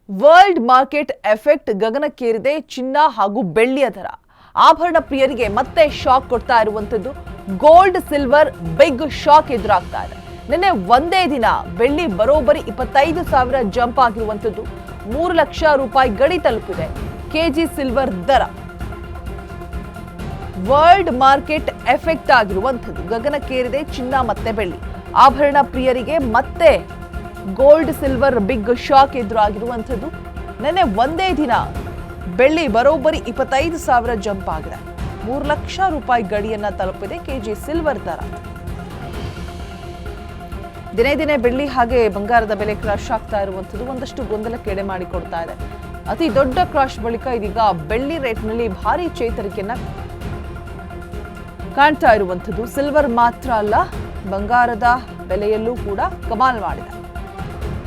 World market effect ಗಗನಕ್ಕೇರಿದೆ. ಚಿನ್ನ ಹಾಗೂ ಬೆಳ್ಳಿಯ ದರ. ಆಭರಣ ಪ್ರಿಯರಿಗೆ ಮತ್ತೆ ಶಾಕ್ ಕೊಡ್ತಾ ಇರುವಂತದ್ದು. ಗೋಲ್ಡ್ ಸಿಲ್ವರ್ ಬಿಗ್ ಶಾಕ್ ಎದುರಾಗ್ತಾ ಇದೆ. ನಿನ್ನೆ ಒಂದೇ ದಿನ ಬೆಳ್ಳಿ ಬರೋಬ್ಬರಿ 25,000 ಜಂಪ್ ಆಗಿರುವಂತದ್ದು. 3 ಲಕ್ಷ ರೂಪಾಯಿ ಗಡಿ ತಲುಪಿದೆ ಕೆಜಿ ಸಿಲ್ವರ್ ದರ. ವರ್ಲ್ಡ್ ಮಾರ್ಕೆಟ್ ಎಫೆಕ್ಟ್ ಆಗಿರುವಂತದ್ದು. ಗಗನಕ್ಕೇರಿದೆ ಚಿನ್ನ ಮತ್ತೆ ಬೆಳ್ಳಿ. ಆಭರಣ ಪ್ರಿಯರಿಗೆ ಮತ್ತೆ ಗೋಲ್ಡ್ ಸಿಲ್ವರ್ ಬಿಗ್ ಶಾಕ್ ಎದುರಾಗಿರುವಂಥದ್ದು. ನೆನ್ನೆ ಒಂದೇ ದಿನ ಬೆಳ್ಳಿ ಬರೋಬ್ಬರಿ 25,000 ಜಂಪ್ ಆಗಿದೆ. 3 ಲಕ್ಷ ರೂಪಾಯಿ ಗಡಿಯನ್ನ ತಲುಪಿದೆ ಕೆಜಿ ಸಿಲ್ವರ್ ದರ. ದಿನೇ ದಿನೇ ಬೆಳ್ಳಿ ಹಾಗೆ ಬಂಗಾರದ ಬೆಲೆ ಕ್ರಾಶ್ ಆಗ್ತಾ ಇರುವಂಥದ್ದು ಒಂದಷ್ಟು ಗೊಂದಲಕ್ಕೆ ಎಡೆ ಮಾಡಿಕೊಡ್ತಾ ಇದೆ. ಅತಿ ದೊಡ್ಡ ಕ್ರಾಶ್ ಬಳಿಕ ಇದೀಗ ಬೆಳ್ಳಿ ರೇಟ್ನಲ್ಲಿ ಭಾರಿ ಚೇತರಿಕೆಯನ್ನ ಕಾಣ್ತಾ ಇರುವಂಥದ್ದು. ಸಿಲ್ವರ್ ಮಾತ್ರ ಅಲ್ಲ, ಬಂಗಾರದ ಬೆಲೆಯಲ್ಲೂ ಕೂಡ ಕಮಾಲ್ ಮಾಡಿದೆ.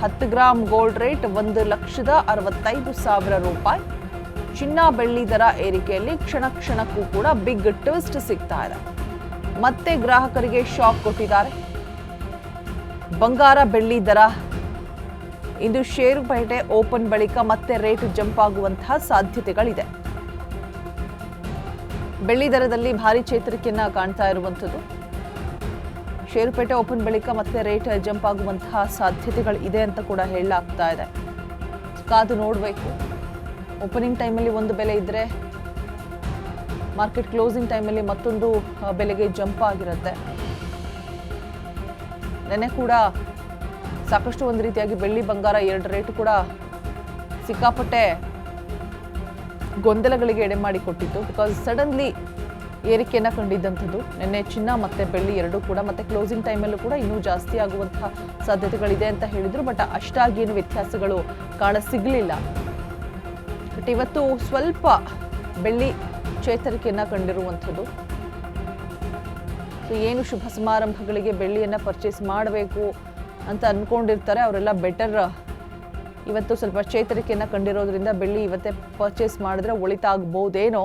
10 ಗ್ರಾಂ ಗೋಲ್ಡ್ ರೇಟ್ 1,65,000 ರೂಪಾಯಿ. ಚಿನ್ನ ಬೆಳ್ಳಿ ದರ ಏರಿಕೆಯಲ್ಲಿ ಕ್ಷಣ ಕ್ಷಣಕ್ಕೂ ಕೂಡ ಬಿಗ್ ಟ್ವಿಸ್ಟ್ ಸಿಗ್ತಾ ಇದೆ. ಮತ್ತೆ ಗ್ರಾಹಕರಿಗೆ ಶಾಕ್ ಕೊಟ್ಟಿದ್ದಾರೆ. ಬಂಗಾರ ಬೆಳ್ಳಿ ದರ ಇಂದು ಷೇರುಪೇಟೆ ಓಪನ್ ಬಳಿಕ ಮತ್ತೆ ರೇಟ್ ಜಂಪ್ ಆಗುವಂತಹ ಸಾಧ್ಯತೆಗಳಿದೆ. ಬೆಳ್ಳಿ ದರದಲ್ಲಿ ಭಾರಿ ಚೇತರಿಕೆಯನ್ನ ಕಾಣ್ತಾ ಇರುವಂಥದ್ದು. ಷೇರುಪೇಟೆ ಓಪನ್ ಬಳಿಕ ಮತ್ತೆ ರೇಟ್ ಜಂಪ್ ಆಗುವಂತಹ ಸಾಧ್ಯತೆಗಳು ಇದೆ ಅಂತ ಕೂಡ ಹೇಳಲಾಗ್ತಾ ಇದೆ. ಕಾದು ನೋಡಬೇಕು. ಓಪನಿಂಗ್ ಟೈಮಲ್ಲಿ ಒಂದು ಬೆಲೆ ಇದ್ರೆ ಮಾರ್ಕೆಟ್ ಕ್ಲೋಸಿಂಗ್ ಟೈಮಲ್ಲಿ ಮತ್ತೊಂದು ಬೆಲೆಗೆ ಜಂಪ್ ಆಗಿರುತ್ತೆ. ನೆನ್ನೆ ಕೂಡ ಸಾಕಷ್ಟು ಒಂದು ರೀತಿಯಾಗಿ ಬೆಳ್ಳಿ ಬಂಗಾರ ಎರಡು ರೇಟ್ ಕೂಡ ಸಿಕ್ಕಾಪಟ್ಟೆ ಗೊಂದಲಗಳಿಗೆ ಎಡೆ ಮಾಡಿಕೊಟ್ಟಿತ್ತು. Because suddenly ಏರಿಕೆಯನ್ನ ಕಂಡಿದ್ದಂಥದ್ದು. ನಿನ್ನೆ ಚಿನ್ನ ಮತ್ತೆ ಬೆಳ್ಳಿ ಎರಡೂ ಕೂಡ ಮತ್ತೆ ಕ್ಲೋಸಿಂಗ್ ಟೈಮಲ್ಲೂ ಕೂಡ ಇನ್ನೂ ಜಾಸ್ತಿ ಆಗುವಂತಹ ಸಾಧ್ಯತೆಗಳಿದೆ ಅಂತ ಹೇಳಿದ್ರು. ಬಟ್ ಅಷ್ಟಾಗಿ ಏನು ವ್ಯತ್ಯಾಸಗಳು ಕಾಣ ಸಿಗಲಿಲ್ಲ. ಬಟ್ ಇವತ್ತು ಸ್ವಲ್ಪ ಬೆಳ್ಳಿ ಚೇತರಿಕೆಯನ್ನ ಕಂಡಿರುವಂಥದ್ದು. ಏನು ಶುಭ ಸಮಾರಂಭಗಳಿಗೆ ಬೆಳ್ಳಿಯನ್ನ ಪರ್ಚೇಸ್ ಮಾಡಬೇಕು ಅಂತ ಅನ್ಕೊಂಡಿರ್ತಾರೆ ಅವರೆಲ್ಲ ಬೆಟರ್ ಇವತ್ತು ಸ್ವಲ್ಪ ಚೇತರಿಕೆಯನ್ನ ಕಂಡಿರೋದ್ರಿಂದ ಬೆಳ್ಳಿ ಇವತ್ತೇ ಪರ್ಚೇಸ್ ಮಾಡಿದ್ರೆ ಒಳಿತಾಗಬಹುದೇನೋ.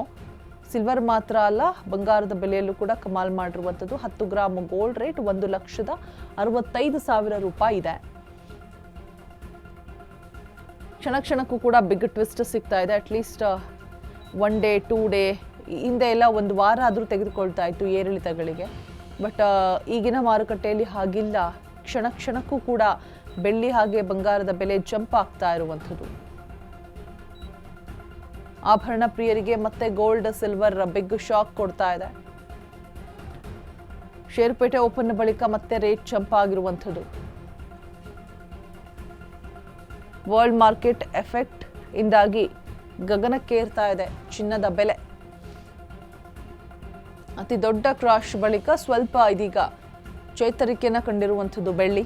ಸಿಲ್ವರ್ ಮಾತ್ರ ಅಲ್ಲ, ಬಂಗಾರದ ಬೆಲೆಯಲ್ಲೂ ಕೂಡ ಕಮಾಲ್ ಮಾಡಿರುವಂಥದ್ದು. 10 ಗ್ರಾಂ ಗೋಲ್ಡ್ ರೇಟ್ 1,65,000 ರೂಪಾಯಿ ಇದೆ. ಕ್ಷಣ ಕ್ಷಣಕ್ಕೂ ಕೂಡ ಬಿಗ್ ಟ್ವಿಸ್ಟ್ ಸಿಗ್ತಾ ಇದೆ. ಅಟ್ಲೀಸ್ಟ್ 1 ಡೇ 2 ಡೇ ಹಿಂದೆ ಎಲ್ಲ ಒಂದು ವಾರ ಆದರೂ ತೆಗೆದುಕೊಳ್ತಾ ಇತ್ತು ಏರಿಳಿತಗಳಿಗೆ. ಬಟ್ ಈಗಿನ ಮಾರುಕಟ್ಟೆಯಲ್ಲಿ ಹಾಗಿಲ್ಲ. ಕ್ಷಣ ಕ್ಷಣಕ್ಕೂ ಕೂಡ ಬೆಳ್ಳಿ ಹಾಗೆ ಬಂಗಾರದ ಬೆಲೆ ಜಂಪ್ ಆಗ್ತಾ ಇರುವಂಥದ್ದು. ಆಭರಣ ಪ್ರಿಯರಿಗೆ ಮತ್ತೆ ಗೋಲ್ಡ್ ಸಿಲ್ವರ್ ಬಿಗ್ ಶಾಕ್ ಕೊಡ್ತಾ ಇದೆ. ಷೇರುಪೇಟೆ ಓಪನ್ ಬಳಿಕ ಮತ್ತೆ ರೇಟ್ ಜಂಪ್ ಆಗಿರುವಂಥದ್ದು. ವರ್ಲ್ಡ್ ಮಾರ್ಕೆಟ್ ಎಫೆಕ್ಟ್ ಇಂದಾಗಿ ಗಗನಕ್ಕೇರ್ತಾ ಇದೆ ಚಿನ್ನದ ಬೆಲೆ. ಅತಿ ದೊಡ್ಡ ಕ್ರಾಶ್ ಬಳಿಕ ಸ್ವಲ್ಪ ಇದೀಗ ಚೇತರಿಕೆಯನ್ನ ಕಂಡಿರುವಂಥದ್ದು ಬೆಳ್ಳಿ.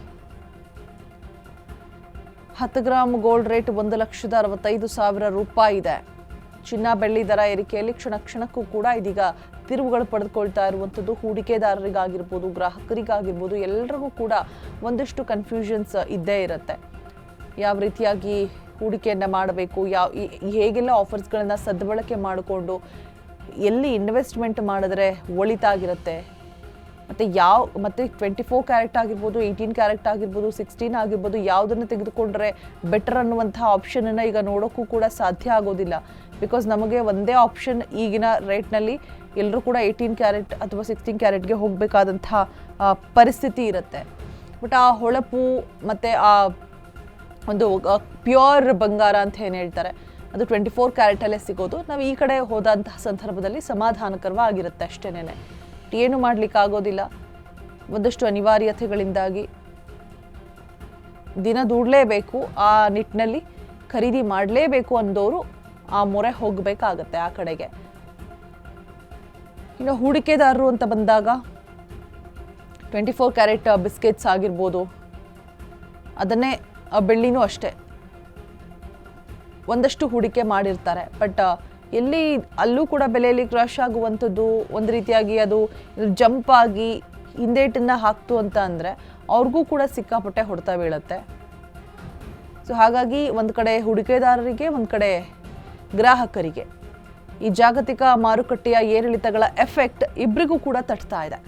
10 ಗ್ರಾಂ ಗೋಲ್ಡ್ ರೇಟ್ 1,65,000 ರೂಪಾಯಿ ಇದೆ. ಚಿನ್ನ ಬೆಳ್ಳಿ ದರ ಏರಿಕೆಯಲ್ಲಿ ಕ್ಷಣ ಕ್ಷಣಕ್ಕೂ ಕೂಡ ಇದೀಗ ತಿರುವುಗಳು ಪಡೆದುಕೊಳ್ತಾ ಇರುವಂಥದ್ದು. ಹೂಡಿಕೆದಾರರಿಗಾಗಿರ್ಬೋದು, ಗ್ರಾಹಕರಿಗಾಗಿರ್ಬೋದು, ಎಲ್ಲರಿಗೂ ಕೂಡ ಒಂದಷ್ಟು ಕನ್ಫ್ಯೂಷನ್ಸ್ ಇದ್ದೇ ಇರುತ್ತೆ. ಯಾವ ರೀತಿಯಾಗಿ ಹೂಡಿಕೆಯನ್ನ ಮಾಡಬೇಕು, ಹೇಗೆಲ್ಲ ಆಫರ್ಸ್ಗಳನ್ನ ಸದ್ಬಳಕೆ ಮಾಡಿಕೊಂಡು ಎಲ್ಲಿ ಇನ್ವೆಸ್ಟ್ಮೆಂಟ್ ಮಾಡಿದ್ರೆ ಒಳಿತಾಗಿರುತ್ತೆ, ಮತ್ತೆ 24 ಕ್ಯಾರೆಟ್ ಆಗಿರ್ಬೋದು, 18 ಕ್ಯಾರೆಟ್ ಆಗಿರ್ಬೋದು, 16 ಆಗಿರ್ಬೋದು, ಯಾವುದನ್ನು ತೆಗೆದುಕೊಂಡ್ರೆ ಬೆಟರ್ ಅನ್ನುವಂತಹ ಆಪ್ಷನನ್ನು ಈಗ ನೋಡೋಕ್ಕೂ ಕೂಡ ಸಾಧ್ಯ ಆಗೋದಿಲ್ಲ. ಬಿಕಾಸ್ ನಮಗೆ ಒಂದೇ ಆಪ್ಷನ್ ಈಗಿನ ರೇಟ್ನಲ್ಲಿ ಎಲ್ಲರೂ ಕೂಡ 18 ಕ್ಯಾರೆಟ್ ಅಥವಾ 16 ಕ್ಯಾರೆಟ್ಗೆ ಹೋಗಬೇಕಾದಂತಹ ಪರಿಸ್ಥಿತಿ ಇರುತ್ತೆ. ಬಟ್ ಆ ಹೊಳಪು ಮತ್ತು ಆ ಒಂದು ಪ್ಯೂರ್ ಬಂಗಾರ ಅಂತ ಏನು ಹೇಳ್ತಾರೆ ಅದು 24 ಕ್ಯಾರೆಟಲ್ಲೇ ಸಿಗೋದು. ನಾವು ಈ ಕಡೆ ಹೋದಂತಹ ಸಂದರ್ಭದಲ್ಲಿ ಸಮಾಧಾನಕರವಾಗಿರುತ್ತೆ ಅಷ್ಟೇನೆ. ಏನು ಮಾಡಲಿಕ್ಕಾಗೋದಿಲ್ಲ. ಒಂದಷ್ಟು ಅನಿವಾರ್ಯತೆಗಳಿಂದಾಗಿ ದಿನ ದೂಡಲೇಬೇಕು. ಆ ನಿಟ್ಟಿನಲ್ಲಿ ಖರೀದಿ ಮಾಡಲೇಬೇಕು ಅಂದವರು ಆ ಮೊರೆ ಹೋಗಬೇಕಾಗತ್ತೆ ಆ ಕಡೆಗೆ. ಇನ್ನು ಹೂಡಿಕೆದಾರರು ಅಂತ ಬಂದಾಗ 24 ಕ್ಯಾರೆಟ್ ಬಿಸ್ಕೆಟ್ಸ್ ಆಗಿರ್ಬೋದು, ಅದನ್ನೇ ಬೆಳ್ಳಿನೂ ಅಷ್ಟೇ ಒಂದಷ್ಟು ಹೂಡಿಕೆ ಮಾಡಿರ್ತಾರೆ. ಬಟ್ ಎಲ್ಲಿ ಅಲ್ಲೂ ಕೂಡ ಬೆಲೆಯಲ್ಲಿ ಕ್ರಾಶ್ ಆಗುವಂಥದ್ದು, ಒಂದು ರೀತಿಯಾಗಿ ಅದು ಜಂಪ್ ಆಗಿ ಹಿಂದೇಟನ್ನು ಹಾಕ್ತು ಅಂತ ಅಂದರೆ ಅವ್ರಿಗೂ ಕೂಡ ಸಿಕ್ಕಾಪಟ್ಟೆ ಹೊಡೆತ ಬೀಳುತ್ತೆ. ಸೊ ಹಾಗಾಗಿ ಒಂದು ಕಡೆ ಹೂಡಿಕೆದಾರರಿಗೆ, ಒಂದು ಕಡೆ ಗ್ರಾಹಕರಿಗೆ ಈ ಜಾಗತಿಕ ಮಾರುಕಟ್ಟೆಯ ಏರಿಳಿತಗಳ ಎಫೆಕ್ಟ್ ಇಬ್ಬರಿಗೂ ಕೂಡ ತಟ್ತಾ ಇದೆ.